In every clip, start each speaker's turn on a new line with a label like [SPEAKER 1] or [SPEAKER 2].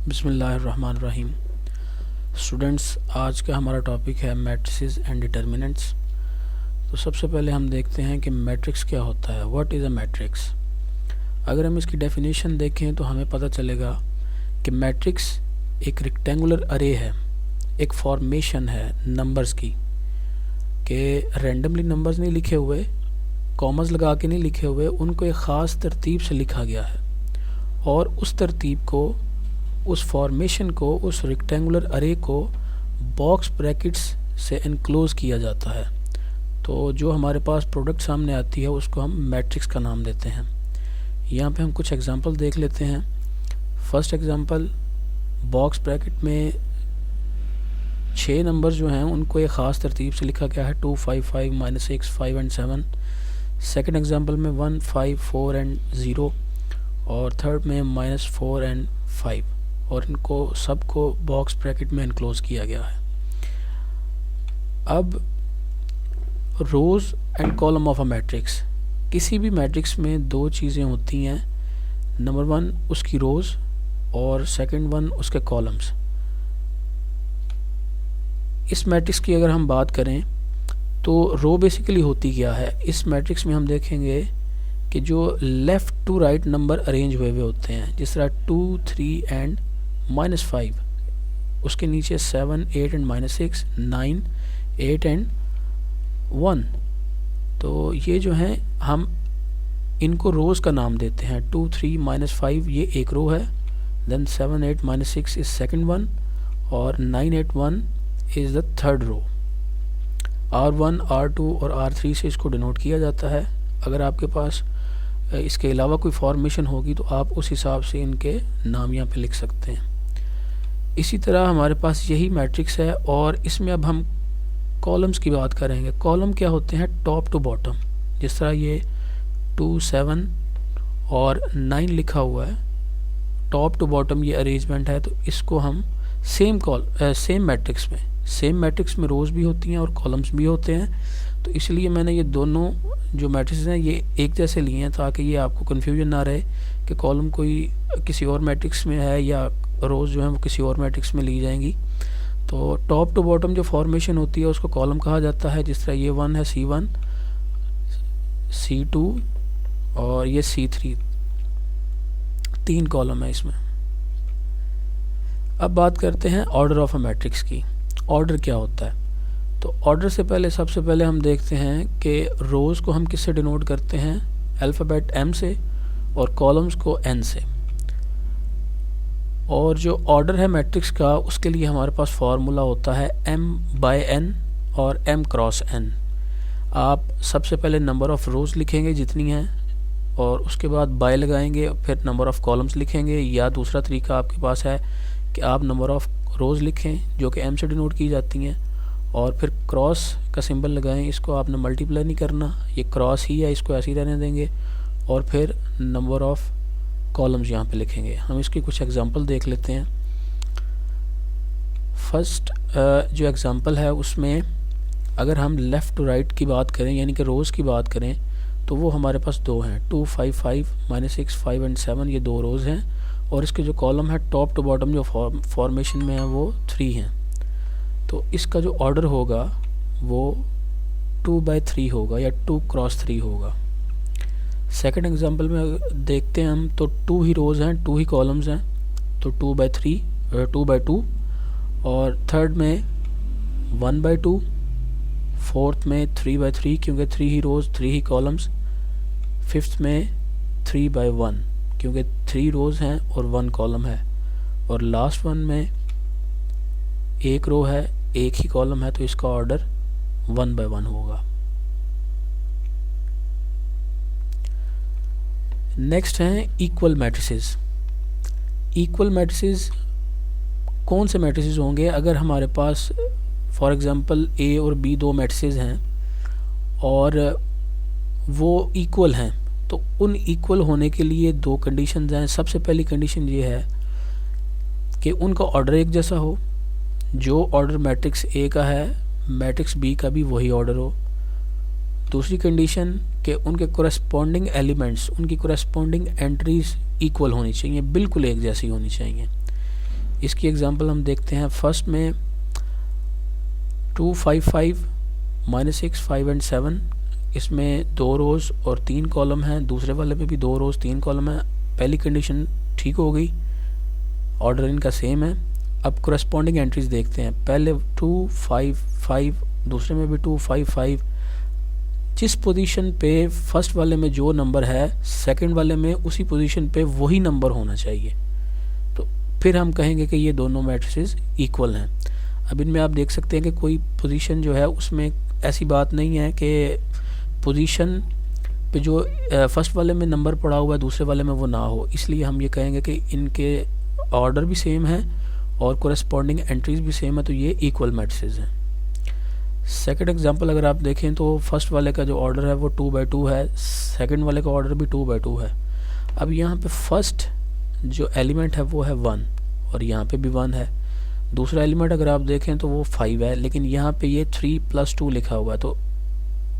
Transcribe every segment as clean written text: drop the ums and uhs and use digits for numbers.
[SPEAKER 1] बिस्मिल्लाहिर्रहमानिर्रहीम। स्टूडेंट्स, आज का हमारा टॉपिक है मैट्रिसेस एंड डिटर्मिनेंट्स। तो सबसे पहले हम देखते हैं कि मैट्रिक्स क्या होता है। What is a matrix? अगर हम इसकी डेफिनेशन देखें तो हमें पता चलेगा कि मैट्रिक्स एक रेक्टेंगुलर अरे है, एक फॉर्मेशन है नंबर्स की, कि रैंडमली नंबर्स नहीं लिखे हुए, कॉमर्स लगा के नहीं लिखे हुए, उनको एक ख़ास तरतीब से लिखा गया है और उस तरतीब को, उस फॉर्मेशन को, उस रेक्टेंगुलर अरे को बॉक्स ब्रैकेट्स से एनक्लोज किया जाता है। तो जो हमारे पास प्रोडक्ट सामने आती है उसको हम मैट्रिक्स का नाम देते हैं। यहाँ पे हम कुछ एग्जांपल देख लेते हैं। फर्स्ट एग्जांपल, बॉक्स ब्रैकेट में 6 नंबर जो हैं उनको एक ख़ास तरतीब से लिखा गया है, 2, 5, 5, -6, 5 एंड 7। सेकेंड एग्जांपल में 1, 5, 4 एंड 0 और थर्ड में -4 एंड 5, और इनको सबको बॉक्स ब्रैकेट में एनक्लोज किया गया है। अब rows and column of a matrix. किसी भी मैट्रिक्स में दो चीज़ें होती हैं, नंबर 1 उसकी रोज़ और सेकंड 1 उसके कॉलम्स। इस मैट्रिक्स की अगर हम बात करें तो रो बेसिकली होती क्या है, इस मैट्रिक्स में हम देखेंगे कि जो left to right number arrange हुए होते हैं, जिस तरह 2, 3 एंड -5, उसके नीचे 7, 8 एंड -6, 9, 8 एंड 1। तो ये जो हैं हम इनको रोज़ का नाम देते हैं। 2, 3, -5 ये एक रो है, देन 7, 8, -6 इज़ सेकंड वन, और 9, 8, 1 is the third row. R1, R2 और R3 से इसको डिनोट किया जाता है। अगर आपके पास इसके अलावा कोई फॉर्मेशन होगी तो आप उस हिसाब से इनके नाम यहाँ पे लिख सकते हैं। इसी तरह हमारे पास यही मैट्रिक्स है और इसमें अब हम कॉलम्स की बात करेंगे। कॉलम क्या होते हैं? Top to bottom. जिस तरह ये 2, 7 और 9 लिखा हुआ है, टॉप टू बॉटम ये अरेंजमेंट है। तो इसको हम सेम मैट्रिक्स में रोज़ भी होती हैं और कॉलम्स भी होते हैं। तो इसलिए मैंने ये दोनों जो मैट्रिक्स हैं ये एक जैसे लिए हैं ताकि ये आपको कन्फ्यूजन ना रहे कि कॉलम कोई किसी और मैट्रिक्स में है या रोज़ जो है वो किसी और मैट्रिक्स में ली जाएंगी। तो टॉप टू बॉटम जो फॉर्मेशन होती है उसको कॉलम कहा जाता है। जिस तरह ये 1 है, C1, C2 और ये C3, 3 कॉलम है इसमें। अब बात करते हैं ऑर्डर ऑफ अ मैट्रिक्स की। ऑर्डर क्या होता है? तो ऑर्डर से पहले सबसे पहले हम देखते हैं कि रोज़ को हम किससे डिनोट करते हैं? अल्फ़ाबेट M से, और कॉलम्स को N से। और जो ऑर्डर है मैट्रिक्स का उसके लिए हमारे पास फार्मूला होता है M/N और M×N। आप सबसे पहले नंबर ऑफ़ रोज़ लिखेंगे जितनी हैं, और उसके बाद बाय लगाएंगे, फिर नंबर ऑफ़ कॉलम्स लिखेंगे। या दूसरा तरीका आपके पास है कि आप नंबर ऑफ़ रोज़ लिखें जो कि M से डिनोट की जाती हैं, और फिर क्रॉस का सिंबल लगाएं। इसको आपने मल्टीप्लाई नहीं करना, ये क्रॉस ही है, इसको ऐसे ही रहने देंगे, और फिर नंबर ऑफ़ कॉलम्स यहाँ पे लिखेंगे। हम इसकी कुछ एग्जांपल देख लेते हैं। फर्स्ट जो एग्जांपल है उसमें अगर हम लेफ़्ट टू राइट की बात करें, यानी कि रोज़ की बात करें, तो वो हमारे पास दो हैं, 2, 5, 5, -6, 5 एंड 7, ये 2 रोज़ हैं। और इसके जो कॉलम है टॉप टू बॉटम जो फॉर्मेशन में है वो 3 हैं। तो इसका जो ऑर्डर होगा वो 2/3 होगा या 2×3 होगा। सेकंड एग्जांपल में देखते हैं हम, तो 2 ही रोज़ हैं, 2 ही कॉलम्स हैं, तो 2/2। और थर्ड में 1/2, फोर्थ में 3/3 क्योंकि 3 ही रोज़ 3 ही कॉलम्स, फिफ्थ में 3/1 क्योंकि 3 रोज़ हैं और 1 कॉलम है, और लास्ट वन में 1 रो है 1 ही कॉलम है, तो इसका ऑर्डर 1/1 होगा। नेक्स्ट हैं इक्वल मैट्रिसेस। इक्वल मैट्रिसेस कौन से मैट्रिसेस होंगे? अगर हमारे पास फॉर एग्जांपल A और B 2 मैट्रिसेस हैं और वो इक्वल हैं, तो उन इक्वल होने के लिए 2 कंडीशंस हैं। सबसे पहली कंडीशन ये है कि उनका ऑर्डर एक जैसा हो। जो ऑर्डर मैट्रिक्स A का है मैट्रिक्स B का भी वही ऑर्डर हो। दूसरी कंडीशन कि उनके कोरेस्पॉन्डिंग एलिमेंट्स, उनकी कोरेस्पॉन्डिंग एंट्रीज इक्वल होनी चाहिए, बिल्कुल एक जैसी होनी चाहिए। इसकी एग्जांपल हम देखते हैं। फर्स्ट में 2, 5, 5, -6, 5 एंड 7, इसमें 2 रोज़ और 3 कॉलम हैं। दूसरे वाले पे भी 2 रोज़ 3 कॉलम हैं। पहली कंडीशन ठीक हो गई, ऑर्डर इनका सेम है। अब करस्पॉन्डिंग एंट्रीज देखते हैं। पहले 2, 5, 5, दूसरे में भी 2, 5, 5। जिस पोजीशन पे फर्स्ट वाले में जो नंबर है सेकंड वाले में उसी पोजीशन पे वही नंबर होना चाहिए, तो फिर हम कहेंगे कि ये दोनों मैट्रिसेस इक्वल हैं। अब इनमें आप देख सकते हैं कि कोई पोजीशन जो है उसमें ऐसी बात नहीं है कि पोजीशन पे जो फर्स्ट वाले में नंबर पड़ा हुआ है दूसरे वाले में वो ना हो, इसलिए हम ये कहेंगे कि इनके ऑर्डर भी सेम है और कोरेस्पॉन्डिंग एंट्रीज भी सेम है, तो ये इक्वल मैट्रिसेस हैं। सेकंड एग्जांपल अगर आप देखें तो फर्स्ट वाले का जो ऑर्डर है वो 2 by 2 है, सेकंड वाले का ऑर्डर भी 2 by 2 है। अब यहाँ पे फर्स्ट जो एलिमेंट है वो है 1 और यहाँ पे भी 1 है। दूसरा एलिमेंट अगर आप देखें तो वो 5 है, लेकिन यहाँ पे ये 3 + 2 लिखा हुआ है। तो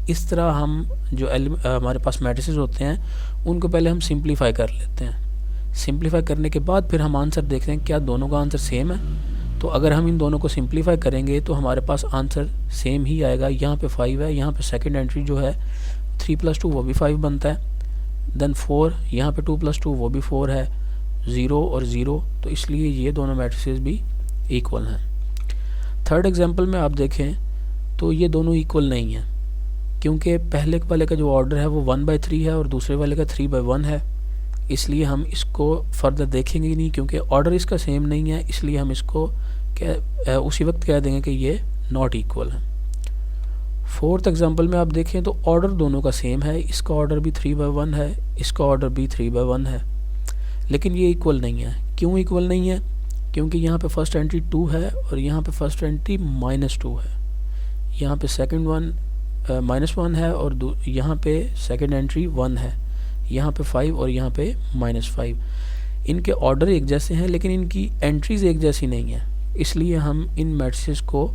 [SPEAKER 1] इस तरह हम जो हमारे पास मैट्रिसेस होते हैं उनको पहले हम सिंप्लीफाई कर लेते हैं। सिंप्लीफाई करने के बाद फिर हम आंसर देखते हैं क्या दोनों का आंसर सेम है। तो अगर हम इन दोनों को सिंप्लीफाई करेंगे तो हमारे पास आंसर सेम ही आएगा। यहाँ पे 5 है, यहाँ पे सेकंड एंट्री जो है 3 + 2 वो भी 5 बनता है। देन 4, यहाँ पे 2 + 2 वो भी 4 है, 0 और 0, तो इसलिए ये दोनों मैट्रिसेस भी इक्वल हैं। थर्ड एग्जांपल में आप देखें तो ये दोनों इक्वल नहीं हैं, क्योंकि पहले वाले का जो ऑर्डर है वो 1 by 3 है और दूसरे वाले का 3 by 1 है। इसलिए हम इसको फर्दर देखेंगे ही नहीं, क्योंकि ऑर्डर इसका सेम नहीं है, इसलिए हम इसको उसी वक्त कह देंगे कि ये नॉट इक्वल है। फोर्थ एग्जांपल में आप देखें तो ऑर्डर दोनों का सेम है, इसका ऑर्डर भी 3 by 1 है, इसका ऑर्डर भी 3 by 1 है, लेकिन ये इक्वल नहीं है। क्यों इक्वल नहीं है? क्योंकि यहाँ पे फर्स्ट एंट्री 2 है और यहाँ पे फर्स्ट एंट्री -2 है, यहाँ पे सेकंड वन -1 है और यहाँ पे सेकंड एंट्री 1 है, यहाँ पे 5 और यहाँ पे -5। इनके ऑर्डर एक जैसे हैं लेकिन इनकी एंट्रीज एक जैसी नहीं है, इसलिए हम इन मैट्रिसेस को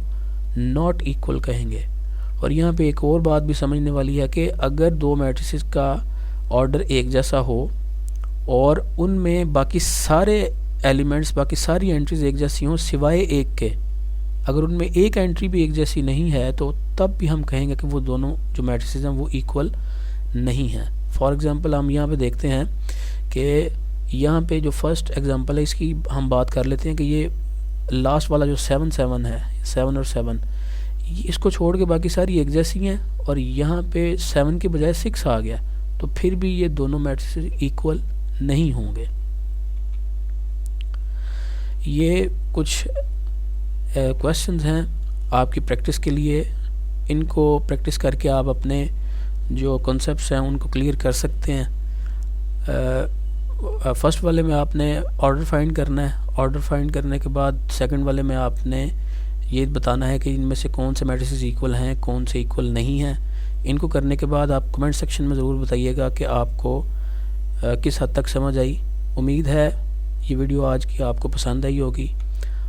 [SPEAKER 1] नॉट इक्वल कहेंगे। और यहाँ पे एक और बात भी समझने वाली है कि अगर दो मैट्रिसेस का ऑर्डर एक जैसा हो और उनमें बाकी सारे एलिमेंट्स, बाकी सारी एंट्रीज एक जैसी हों सिवाय एक के, अगर उनमें एक एंट्री भी एक जैसी नहीं है तो तब भी हम कहेंगे कि वो दोनों जो मैट्रिसेस हैं वो इक्वल नहीं हैं। फॉर एग्जांपल हम यहाँ पे देखते हैं कि यहाँ पे जो फर्स्ट एग्जांपल है इसकी हम बात कर लेते हैं कि ये लास्ट वाला जो 7 7 है, 7 और 7, इसको छोड़ के बाकी सारी एक जैसी हैं और यहाँ पे 7 के बजाय 6 आ गया, तो फिर भी ये दोनों मैट्रिसेस इक्वल नहीं होंगे। ये कुछ क्वेश्चंस हैं आपकी प्रैक्टिस के लिए, इनको प्रैक्टिस करके आप अपने जो कॉन्सेप्ट्स हैं उनको क्लियर कर सकते हैं। फर्स्ट वाले में आपने ऑर्डर फाइंड करना है, ऑर्डर फाइंड करने के बाद सेकंड वाले में आपने ये बताना है कि इनमें से कौन से मैट्रिसेस इक्वल हैं, कौन से इक्वल नहीं हैं। इनको करने के बाद आप कमेंट सेक्शन में ज़रूर बताइएगा कि आपको किस हद तक समझ आई। उम्मीद है ये वीडियो आज की आपको पसंद आई होगी।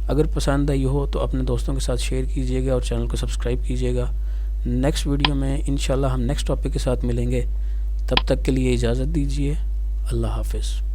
[SPEAKER 1] अगर पसंद आई हो तो अपने दोस्तों के साथ शेयर कीजिएगा और चैनल को सब्सक्राइब कीजिएगा। नेक्स्ट वीडियो में इंशाल्लाह हम नेक्स्ट टॉपिक के साथ मिलेंगे। तब तक के लिए इजाज़त दीजिए। अल्लाह हाफ़िज़।